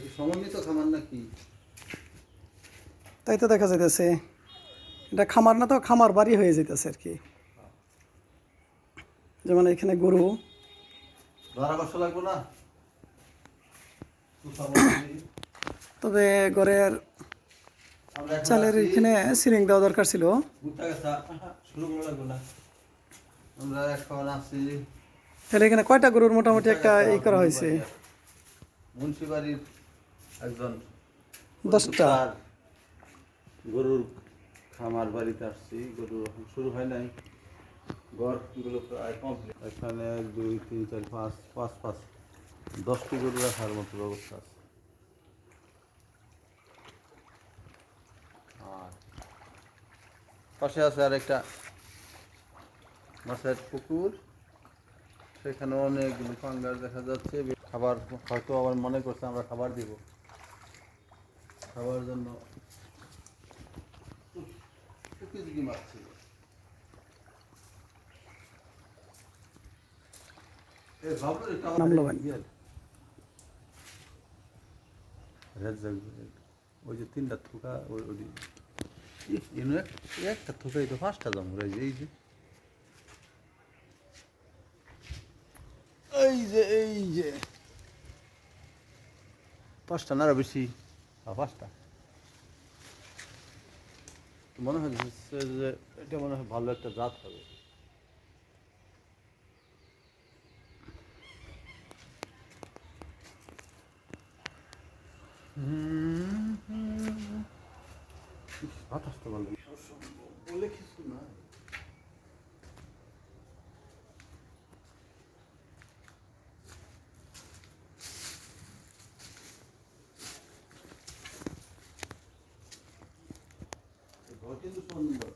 কি সমন্বিত খামার নাকি? তাই তো দেখা যাইতেছে, এটা খামার না তো খামার বাড়ি হয়ে যেতেছে আর কি। যেমন এখানে গরু, ধরা কষ্ট লাগবে না? তবে ঘরের আমরা এখন চালের আছি এখানে সিলিং দেওয়া দরকার ছিল। ভুট্টা গাছা শুরু করা লাগবে না। আমরা এখন আছি তাহলে এখানে কয়টা গরুর মোটামুটি ভুট্টা একটা গাছা ই করা হয়েছে? মুন্সিবাড়ির একজন 10টা। পরিচিতার গরুর খামার বাড়িতে আসছি। গরু এখন শুরু হয় নাই, ঘরগুলো প্রায় কমপ্লিট। এখানে 1 2 3 4 5 5 10টি গরু রাখার মতো ব্যবস্থা আছে। আর পাশে আছে আরেকটা মাছের পুকুর, সেখানে অনেকগুলো পাঙ্গাস দেখা যাচ্ছে। খাবার হয়তো আবার মনে করছে আমরা খাবার দিব, খাবার জন্য টুকি মাছ ছিল। নামলো ভাই। ওই যে 3টা থুকা ওই একটা থুকাই তো 5টা জমরে। এই যে 5টা না আরো বেশি? 5টা মনে হয় যে এটা মনে হয় ভালো একটা জাত হবে। বাতাস তো ভালো বলে কিছু না। ঘর কিন্তু সুন্দর।